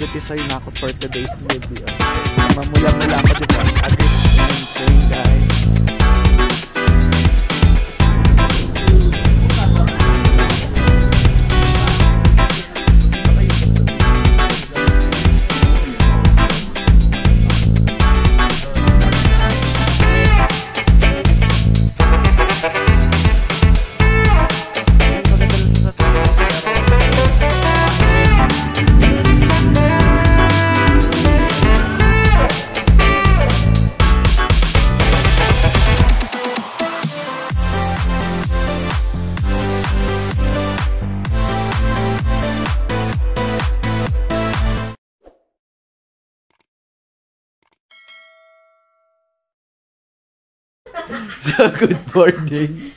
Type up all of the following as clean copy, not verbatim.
magtitisoy na ako for today's video. Mamula-mula ako diba? Agad yung train guys. So, good morning.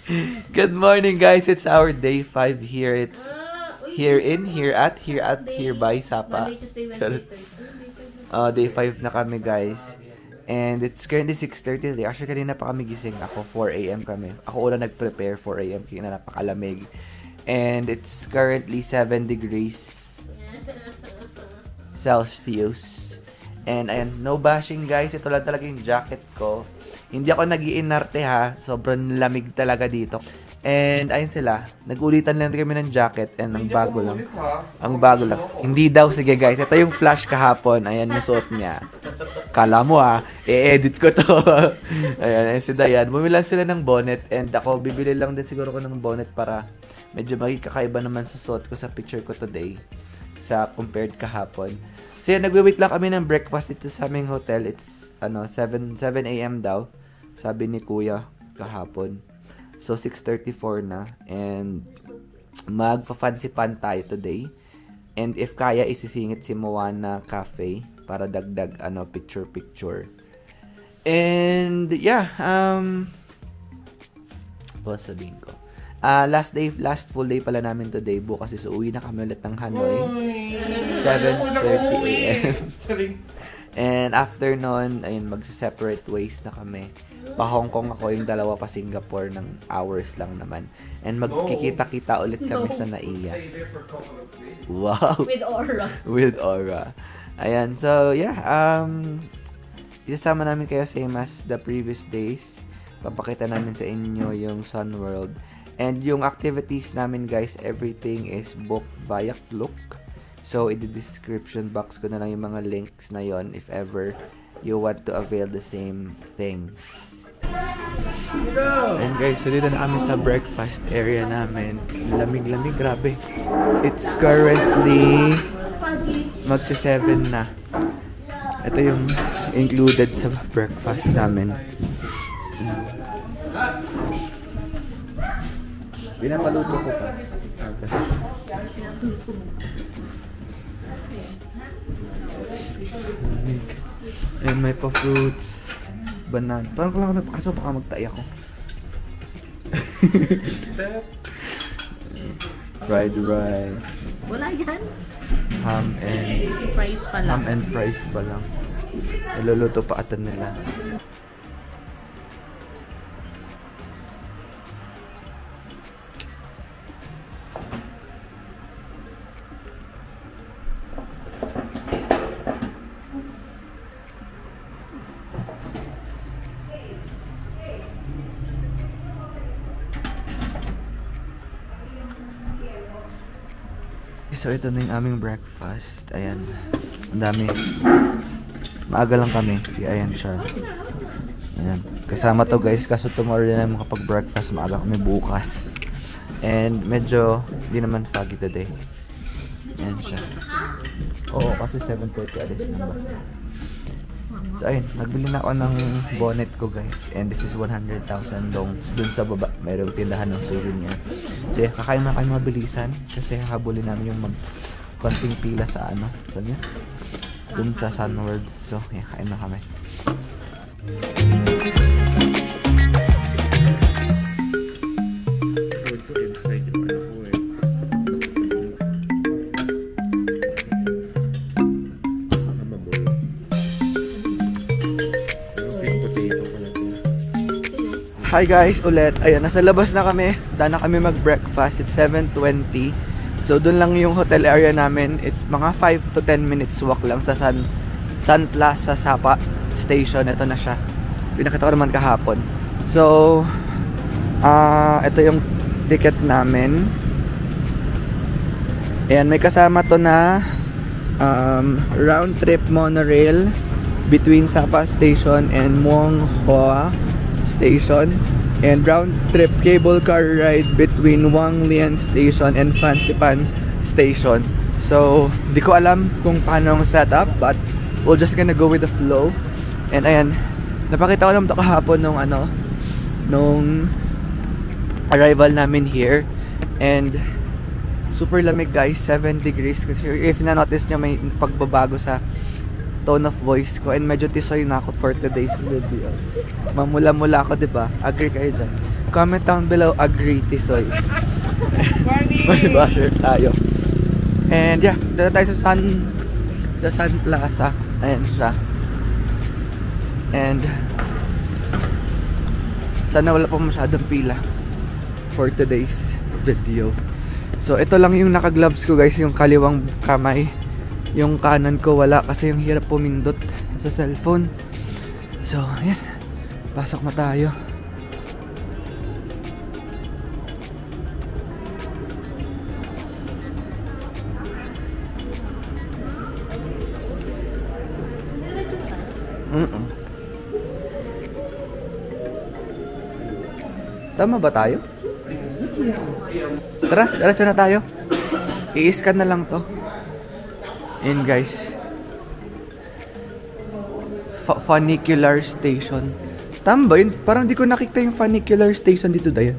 Good morning, guys. It's our day 5 here. It's here by Sapa. Day 5 na kami, guys. And it's currently 6:30 today. Actually, kanina pa kami gising. Ako, 4 AM kami. Ako una nag-prepare, 4 AM. Kaya napakalamig. And it's currently 7 degrees Celsius. And ayan, no bashing, guys. Ito lang talaga yung jacket ko. Hindi ako nag-iinarte ha. Sobrang lamig talaga dito. And ayun sila. Nag-ulitan lang kami ng jacket. And ang bago lang. Ang bago lang. Hindi daw. Sige guys. Ito yung flash kahapon. Ayan yung suot niya. Kala mo ha. I-edit ko to. Ayan. Si Dayan. Bumila sila ng bonnet. And ako bibili lang din siguro ko ng bonnet para medyo magkakaiba naman sa suot ko sa picture ko today. Sa compared kahapon. So yan. Nagwe-wait lang kami ng breakfast dito sa aming hotel. It's 7 AM daw. Sabi ni Kuya kahapon. So, 6:34 na. And, magpa-fancy pan tayo today. And, if kaya, isisingit si Moana Cafe para dagdag, picture-picture. And, yeah, ano sabihin ko? Last full day pala namin today. Bukas is uwi na kami ulit ng Hanoi. 7:30 AM. And, after nun, ayun, magsa-separate ways na kami. Pa-Hong Kong ako, yung dalawa pa Singapore ng hours lang naman. And magkikita-kita ulit kami sa Naiya. Wow! With aura. With aura. Ayan, so yeah, isasama namin kayo same as the previous days. Papakita namin sa inyo yung Sun World. And yung activities namin guys, everything is booked via Klook. So, in the description box ko na lang yung mga links na yon if ever you want to avail the same things. And guys, so dito na kami sa breakfast area namin. Lamig-lamig, grabe. It's currently magsi-7 na. Ito yung included sa breakfast namin. Pinapaluto ko pa. And may pa-fruits. Banana. Parang kailangan ko napakaso baka magtay ako. Step. Fried rice. Wala yan. Ham and Fries pa lang. Ham and fries pa lang. Iluluto pa ata nila. So, ito na yung aming breakfast. Ayan. Ang dami. Maaga lang kami. Kaya ayan siya. Ayan. Kasama to guys. Kaso tomorrow na makapag-breakfast. Maaga kami bukas. And medyo hindi naman foggy today. Ayan siya. Oo, kasi 7:30 alis ng bus. So, ayun. Nagbili na ako ng bonnet ko guys. And this is 100,000 dong. Dun sa baba. Mayroong tindahan ng souvenir. So, yeah, kakain na kayo mabilisan. Kasi habulin namin yung konting pila sa So, yeah. Dun sa Sun World. So, yeah, kain na kami. Hi guys, ulit. Ayan, nasa labas na kami. Dahil na kami mag-breakfast. It's 7:20. So, dun lang yung hotel area namin. It's mga 5 to 10 minutes walk lang sa Sun Plaza Sapa Station. Ito na siya. Pinakita ko naman kahapon. So, ito yung ticket namin. Ayan, may kasama to na round trip monorail between Sapa Station and Muang Hoa Station. And round trip cable car ride between Wang Lian Station and Fansipan Station. So, di ko alam kung paano ang setup, but we're just gonna go with the flow. And ayan, napakita ko naman ito kahapon nung arrival namin here. And super lamig guys, 7 degrees. Kasi if na-notice nyo, may pagbabago sa tone of voice ko, and medyo tisoy na ako for today's video. Mamula-mula ako, diba? Agree kayo dyan? Comment down below, agree, tisoy. May basher tayo. And yeah, dito tayo sa Sun Plaza. Ayan siya. And sana wala pa masyadong pila for today's video. So ito lang yung naka-gloves ko guys, yung kaliwang kamay. Yung kanan ko wala kasi yung hirap pumindot sa cellphone. So, ayan. Pasok na tayo. Tama ba tayo? Tara, diretso na tayo. I-scan na lang to. Ayan guys, funicular station. Tama ba yun? Parang di ko nakita yung funicular station dito dayan.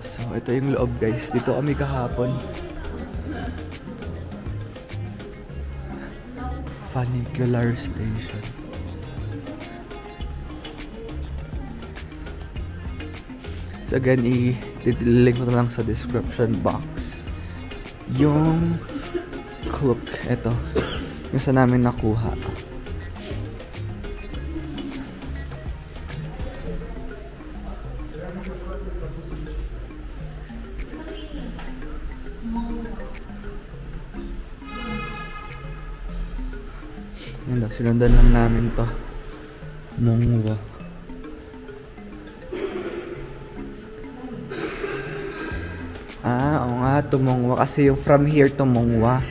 So ito yung loob guys. Dito kami kahapon. Funicular station. So again, i-link ko na lang sa description box yung clock. Ito yung sa namin nakuha. Yan daw, sinundan lang namin to. Mongwa. Oo nga, Tumongwa. Kasi yung from here to Mongwa.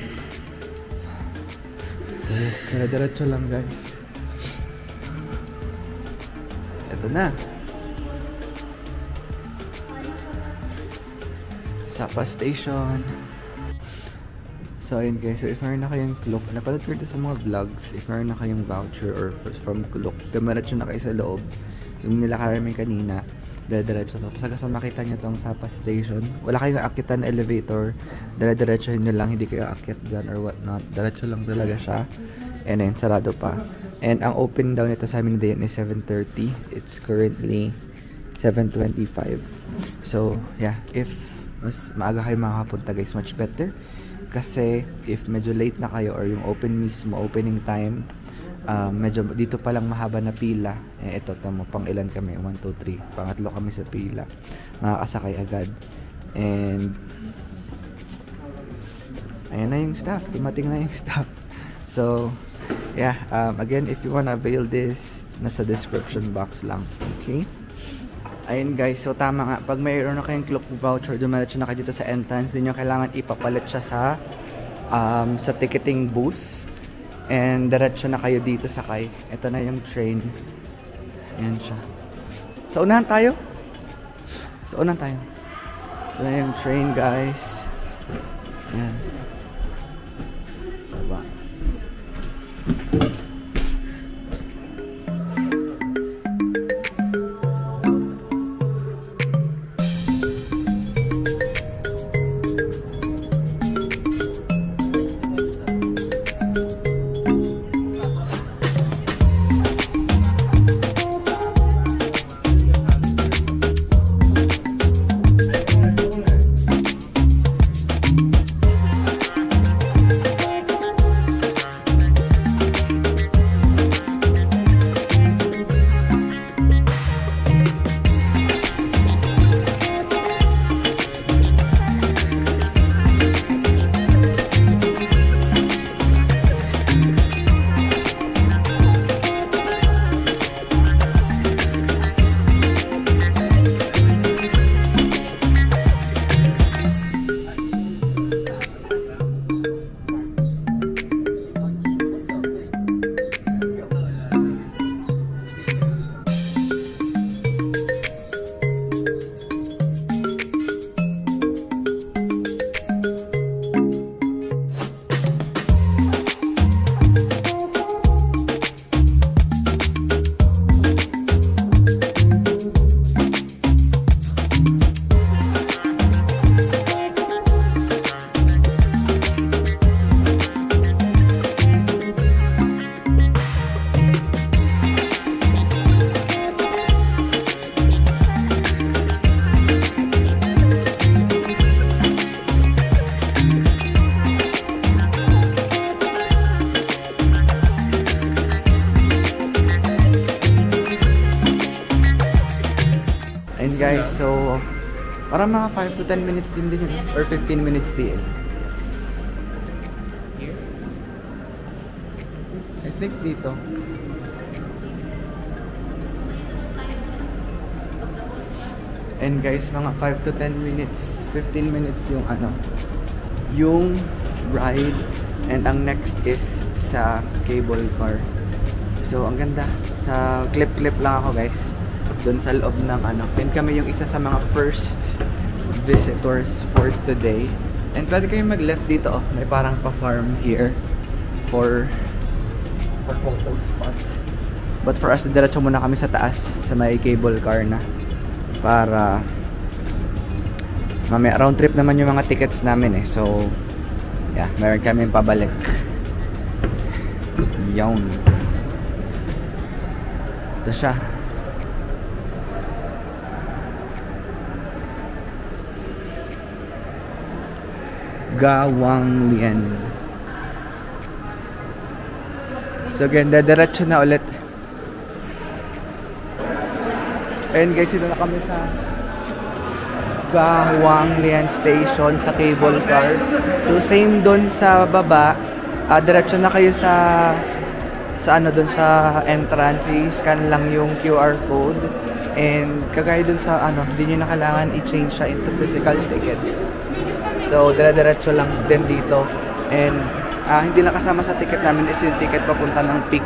So, diretso lang guys. Ito na. Sapa Station. So, ayun guys. So, if meron na kayong Klook, napanood ko ito sa mga vlogs. If meron na kayong voucher or from Klook, diretso na kayo sa loob. Yung nilakaran kanina. Diretso to. Tapos hanggang makita nyo tong Sapa Station. Wala kayong akitan na elevator. Diretsohin nyo lang. Hindi kayo akit dyan or whatnot. Diretso lang talaga siya. And then, sarado pa. And ang open daw nito sa amin din is 7:30. It's currently 7:25. So, yeah. If mas maaga kayo makakapunta guys, much better. Kasi, if medyo late na kayo or yung opening time, medyo dito pa lang mahaba na pila. Ito, tamo, pang ilan kami? 1, 2, 3. Pangatlo kami sa pila. Makakasakay agad. And ayan na yung staff. Dumating na yung staff. So, yeah. Again, if you wanna avail this, nasa description box lang. Okay? Ayun guys. So, tama nga. Pag mayroon na kayong Klook voucher, dumalatso na kayo dito sa entrance. Hindi nyo kailangan ipapalit siya sa ticketing booth. And diretso na kayo dito sakay. Ito na yung train. Ayan siya. Sa unahan tayo. Ito na yung train guys. Ayan. Diba? guys, so parang mga 5 to 10 minutes din yun. Or 15 minutes din. I think dito. And guys, mga 5 to 10 minutes, 15 minutes yung yung ride. And ang next is sa cable car. So, ang ganda. Sa clip-clip lang ako guys. Doon sa loob ng And kami yung isa sa mga first visitors for today. And pwede kayong mag-left dito. Oh. May parang pa-farm here for photo spot. But for us, diretso muna kami sa taas. Sa may cable car na. Para mamaya round trip naman yung mga tickets namin eh. So, yeah, meron kami pabalik. Yun. Ito siya. Gawang Lian. So, ganda. Diretso na ulit. Ayun guys, ito na kami sa Gawang Lian Station sa cable car. So same doon sa baba. Diretso na kayo sa doon sa entrance. I-scan lang yung QR code. And kagaya doon sa hindi nyo na kailangan i-change siya into physical ticket. So diretso lang din dito. And hindi lang kasama sa ticket namin is yung ticket papunta ng peak.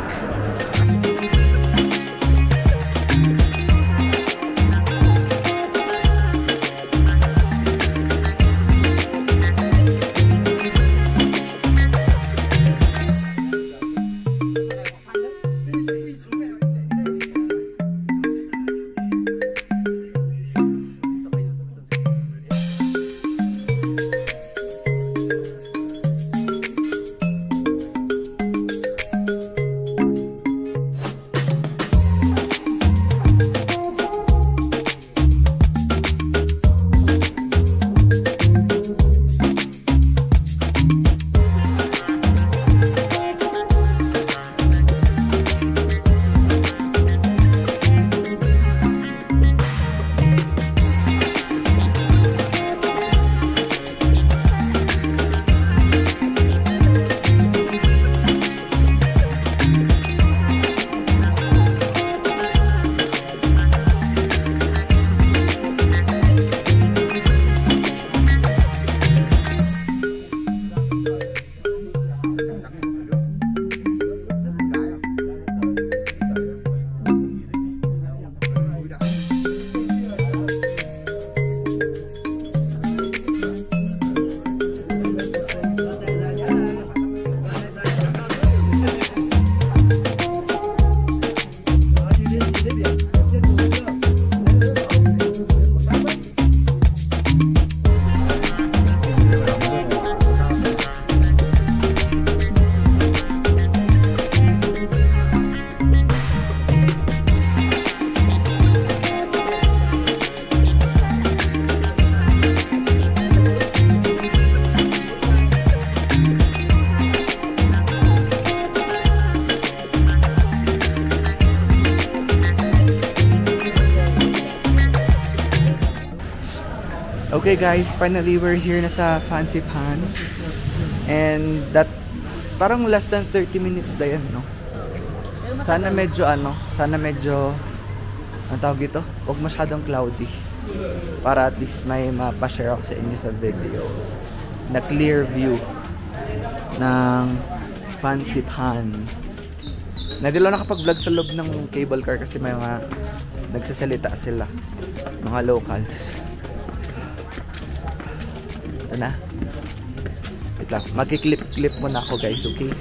Okay guys, finally we're here na sa Fancy Pan. And that parang less than 30 minutes na yan, no? Sana medyo ang tawag ito, huwag masyadong cloudy. Para at least may mapashare ako sa inyo sa video na clear view ng Fancy Pan. Hindi lang nakapag-vlog sa loob ng cable car kasi may mga nagsasalita sila, mga locals. Ito na. Wait lang, magki-clip muna ako guys, okay?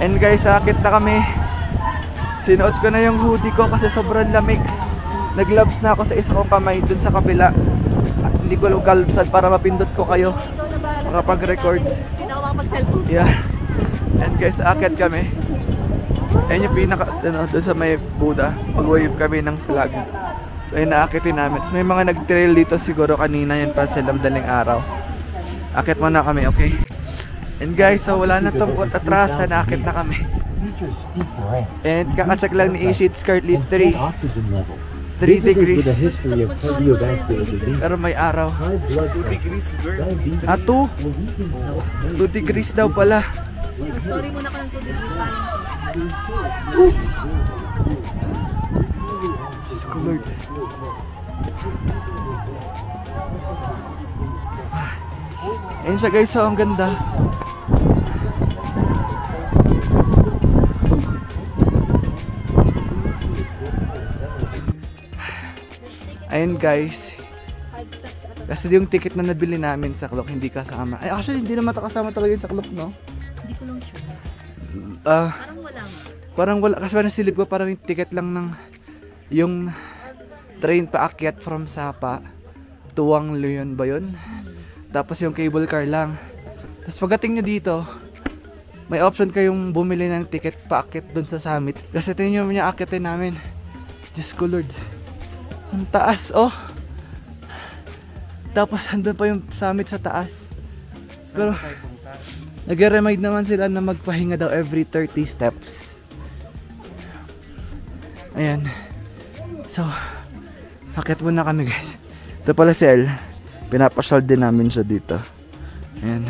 And guys, sakit na kami. Sinuot ko na yung hoodie ko kasi sobrang lamig. Nag-gloves na ako sa isa kong kamay dun sa kabila. Hindi ko galbsan para mapindot ko kayo makapag-record. Hindi na ako makapag-cellphone. Yeah. And guys, akit kami. Ayun yung pinaka, ano, dun sa may Buddha. Mag-wave kami ng flag. So ayun, naakitin namin. Tapos may mga nag-trail dito siguro kanina. Yun pa sila madaling araw. Akit muna kami, okay? And guys, so wala na itong atrasan. Naakit na kami. And kakacheck lang ni Ishi, it's currently 3 degrees. Pero may araw. 2 degrees, girl. Ah, 2 degrees daw pala. Sorry muna ka ng 2 degrees pa. Lord. Ayun siya guys, so ang ganda. Ayun guys. Kasi yung ticket na nabili namin sa Klook hindi kasama. Ay actually hindi naman kasama talaga yung sa Klook, no? Hindi ko lang sure. Parang wala nga. Parang wala kasi nasilip ko parang yung ticket lang ng yung train paakyat from Sapa to Wangleyon ba yun? Tapos yung cable car lang. Tapos pagdating nyo dito, may option kayong bumili ng ticket paakyat dun sa summit. Kasi tingnan nyo niya akyatin namin. Diyos ko Lord. Ang taas, oh. Tapos andun pa yung summit sa taas. Pero nag-remind naman sila na magpahinga daw every 30 steps. Ayan. So, akit muna kami guys. Ito pala si El. Pinapasyal din namin siya dito. Ayan.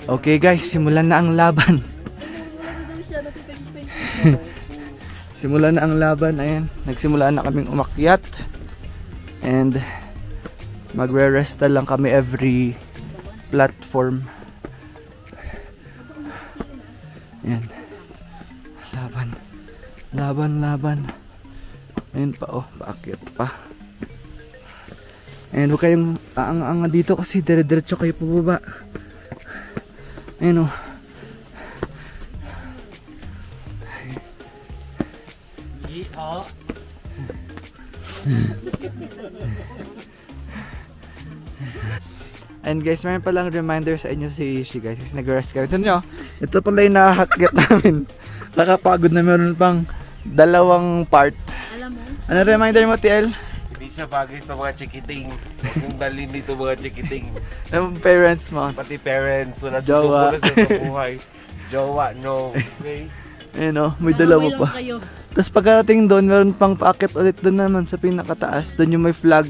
Okay guys, simulan na ang laban. Simulan na ang laban. Ayan. Nagsimula na kaming umakyat. And magre-resta lang kami every platform. Ayan. Laban. Laban, laban. Ayun pa, oh, paakyat pa. Ayun, huwag kayong aang-anga dito kasi dire-diretso kayo pababa. Ayun, oh. And guys, mayroon palang reminder sa inyo si Ishi guys kasi nag-rest kami. Ito nyo, ito pala yung nakahakyat namin. Nakapagod na meron pang 2 part. Alam mo? Ano reminder mo, TL? Hindi siya bagay sa mga chikiting. Kung dalhin dito mga chikiting. Ng parents mo. Pati parents, wala Jowa. susuko na sa buhay. Jowa, no. Okay? Ayun o, may dalawa pa. Kayo. Tapos pagkarating doon, meron pang paakit ulit doon naman sa pinakataas. Doon yung may flag.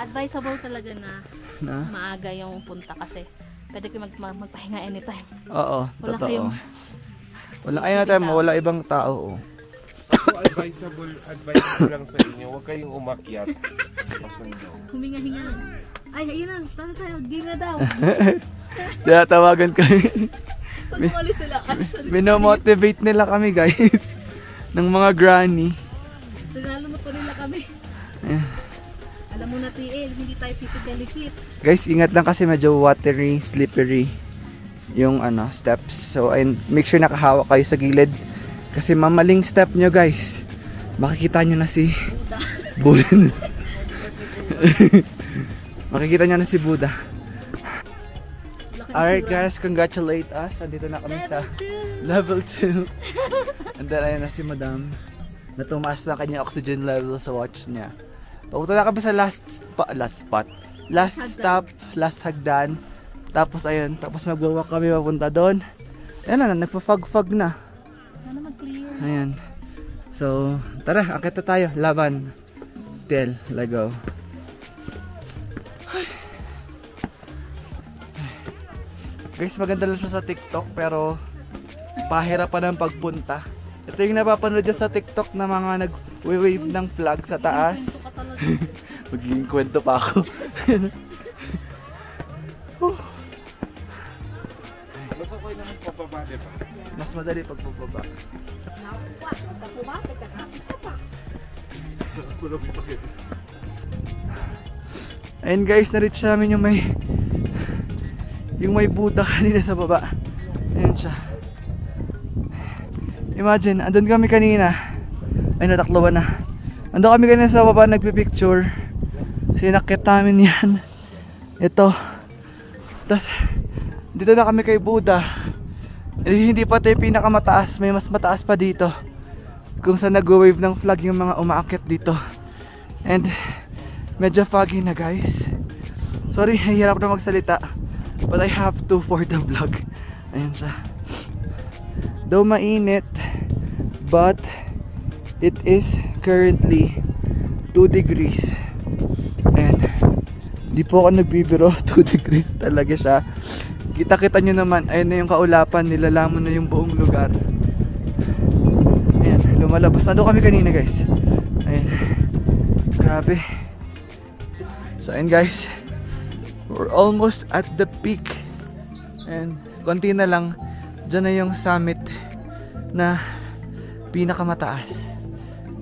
Advisable talaga na Na? maaga yung punta kasi pwede kayo magpahinga anytime. Oo, Wala totoo. kayong... Wala ayun na tayo mo, wala ibang tao. Oh. Ako advisable lang sa inyo. Huwag kayong umakyat. Huminga-hinga lang. Ay, ayun na. Tayo. Game na daw. Kaya tawagan kami. Pag umalis sila. Minomotivate nila kami guys. Ng mga granny. Lalo na pa nila kami. Alam mo na TL, hindi tayo physically fit. Guys, ingat lang kasi medyo watery, slippery yung ano, steps. So, and make sure nakahawak kayo sa gilid. Kasi mamaling step nyo guys. Makikita nyo na si Buddha. Makikita nyo na si Buddha. Alright guys, congratulate us. Andito na kami sa level 2. And then ayun na si Madam. Natumaas na kanya oxygen level sa watch niya. Papunta na kami sa last spot. Last stop, last hagdan. Tapos ayun, tapos mag-walk kami papunta doon. Ayan na, nagpa-fog na. Sana mag-clear. Ayan. So, tara, akit na tayo. Laban. Tel, lego. Guys, maganda lang siya sa TikTok pero pahirapan ang pagpunta. Ito yung napapanood nyo sa TikTok na mga nag-wave ng flag sa taas. Magiging kwento pa ako. Mas okay naman pababa, diba? Mas madali pag pababa. Ayun guys, na-reach namin yung may Buddha kanina sa baba. Ayan siya. Imagine, andun kami kanina. Ay, natakloban na. Andun kami kanina sa baba, nagpipicture. Sinakit namin yan. Ito. Tapos, dito na kami kay Buddha. Hindi pa ito yung pinakamataas. May mas mataas pa dito. Kung saan nag-wave ng flag yung mga umaakyat dito. And, medyo foggy na guys. Sorry, hirap na magsalita. But I have to for the vlog. Ayan siya. Though mainit, but it is currently 2 degrees. And di po ako nagbibiro, 2 degrees talaga siya. Kita-kita nyo naman, ayun na yung kaulapan, nilalamon na yung buong lugar. Ayan, lumalabas na doon kami kanina guys. Ayan, grabe. So ayun guys, we're almost at the peak. And konti na lang, dyan na yung summit na pinakamataas.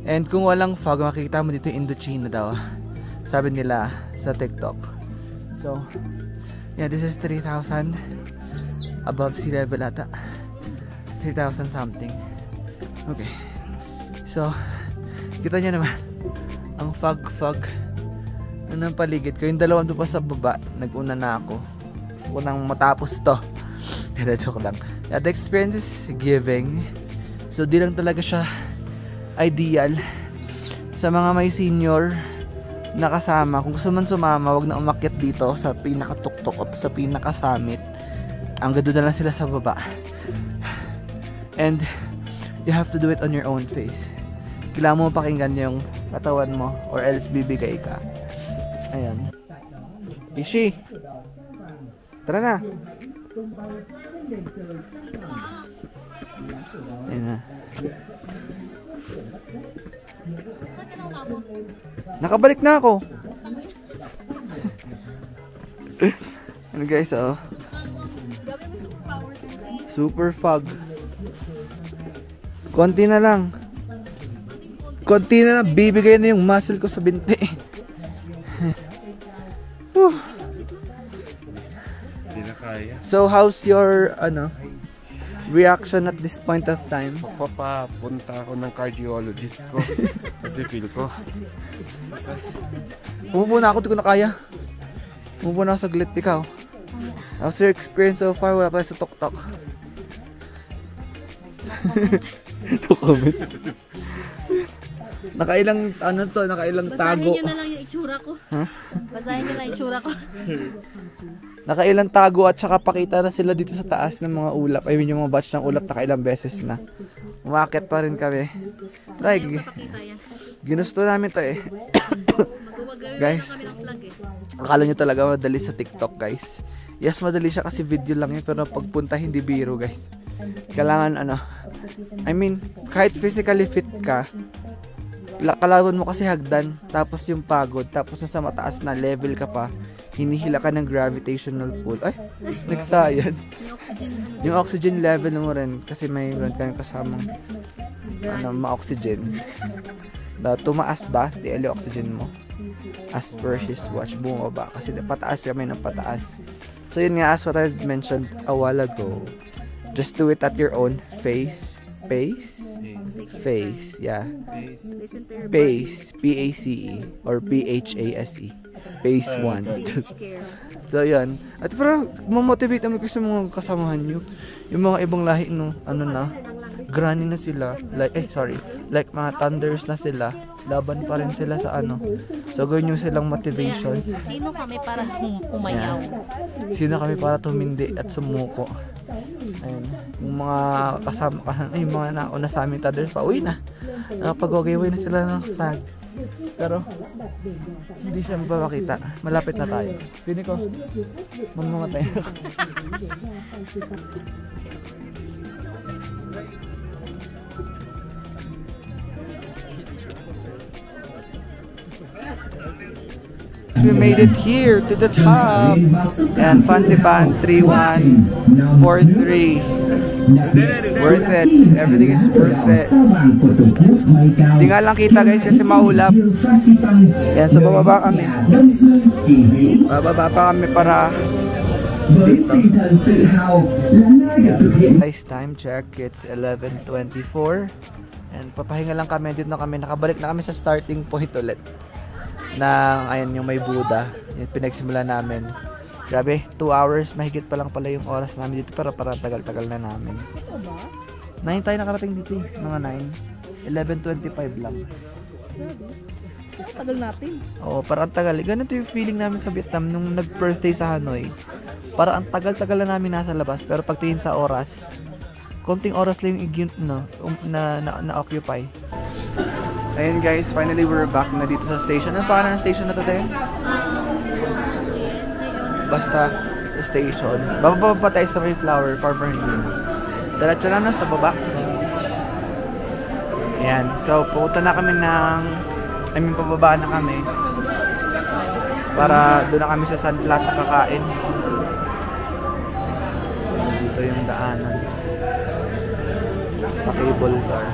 And kung walang fog, makikita mo dito yung Indochina daw, sabi nila sa TikTok. So yeah, this is 3,000 above sea level ata, 3,000 something. Okay, so kita nyo naman ang fog ng paligid ko. Yung dalawang doon pa sa baba, nag-una na ako. Gusto ko nang matapos to. Pero joke lang. Yeah, the experience is giving. So di lang talaga siya ideal sa mga may senior na kasama. Kung gusto man sumama, wag na umakyat dito sa pinakatuktok o sa pinakasummit. Ang gado na lang sila sa baba. And you have to do it on your own pace. Kailangan mo pakinggan yung katawan mo or else bibigay ka. Ayan. Ishi, tara na. Ayan na. Nakabalik na ako. Ano guys, oh. Super fog. Konti na lang. Konti na lang. Bibigay na yung muscle ko sa binti. Hindi na kaya. So how's your reaction at this point of time? Papapunta ako ng cardiologist ko. Kasi feel ko. Umupo na ako, di ko na kaya. Umupo na ako saglit, ikaw. How's your experience so far? Wala pa sa tuktok. No comment. Nakailang nakailang tago. Basahin nyo na lang yung itsura ko. Huh? Basahin nyo lang yung itsura ko. Nakailang tago at saka pakita na sila dito sa taas ng mga ulap. I mean yung mga batch ng ulap nakailang beses na. Umakit pa rin kami. Like, ginusto namin to eh. Guys, akala nyo talaga madali sa TikTok guys. Yes, madali siya kasi video lang yun. Pero pagpunta hindi biro guys. Kailangan I mean, kahit physically fit ka, kalaban mo kasi hagdan, tapos yung pagod, tapos nasa mataas na level ka pa, hinihila ka ng gravitational pull. Ay, nagsayad. Yung oxygen level mo rin, kasi mayroon kayong kasamang ma-oxygen. Tumaas ba? DL oxygen mo. As per his watch, bumaba. Kasi pataas kami ng pataas. So yun nga, as what I've mentioned a while ago, just do it at your own pace. Yeah. Pace. P-A-C-E or P-H-A-S-E. Pace 1. So yun. At parang mamotivate naman kasi mga kasamahan nyo. Yung mga ibang lahi granny na sila. Like mga thunders na sila. Laban pa rin sila sa So gawin nyo silang motivation. Sino kami para umayaw? Sino kami para tumindi at sumuko? Ayun. Yung mga kasama, yung mga nauna sa amin thunders pa, uwi na. Nakapag-wagayway na sila ng flag. Pero hindi siya mapapakita. Malapit na tayo. Pili ko mamamatay na ako. We made it here to the top. And Fancy Pan 3143. Worth it. Everything is worth it. Hindi nga lang kita guys kasi maulap. Yan, so bababa kami. Bababa pa kami para Nice time check, it's 11:24 and papahinga lang kami, dito na kami, nakabalik na kami sa starting point ulit ng, ayan yung may Buddha, yung pinagsimula namin. Grabe, 2 hours, mahigit pa lang pala yung oras namin dito, pero parang tagal-tagal na namin. Ito ba? 9 tayo nakarating dito eh, mga 9. 11:25 lang. Ang tagal natin. Oo, parang ang tagal. Ganito yung feeling namin sa Vietnam nung nag-first day sa Hanoi. Parang ang tagal-tagal na namin nasa labas, pero pagtingin sa oras, konting oras lang yung na-occupy. Ayun guys, finally we're back na dito sa station. Ano pa na station na to tayo? Basta sa station. Bababa pa tayo sa Mayflower, Farmer Hill. Diretso lang na sa baba. Ayan, so pupunta na kami ng, pababa na kami. Para doon na kami sa Sun Plaza kakain. Dito yung daanan. Sa cable car.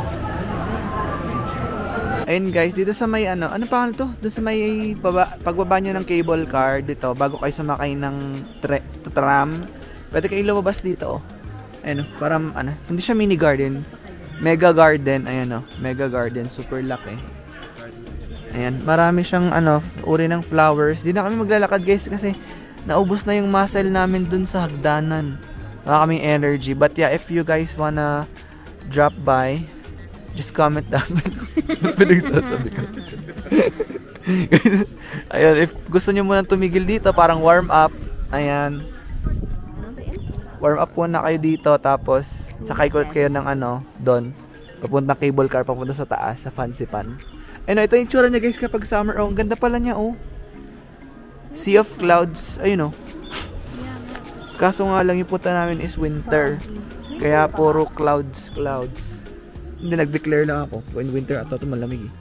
Ayun guys, dito sa may ano pa to? Doon sa may pagbaba nyo ng cable car dito, bago kayo sumakay ng tram, pwede kayo lumabas dito. Ayun, parang hindi siya mini garden. Mega garden, ayan mega garden, super laki. Ayan, marami siyang uri ng flowers. Di na kami maglalakad guys kasi naubos na yung muscle namin dun sa hagdanan. Wala kaming energy. But yeah, if you guys wanna drop by, just comment down below. Pinagsasabi ko. Ayan, if gusto nyo muna tumigil dito, parang warm up. Ayan. Warm up muna kayo dito, tapos sakay ko kayo ng doon. Papuntang cable car, papunta sa taas, sa Fancy Pan. Ayun, ito yung tsura niya guys kapag summer. Oh, ang ganda pala niya, oh. Sea of clouds. Ayun, oh. Kaso nga lang yung punta namin is winter. Kaya puro clouds. Hindi, nag-declare lang ako. When winter, ato ito malamig eh.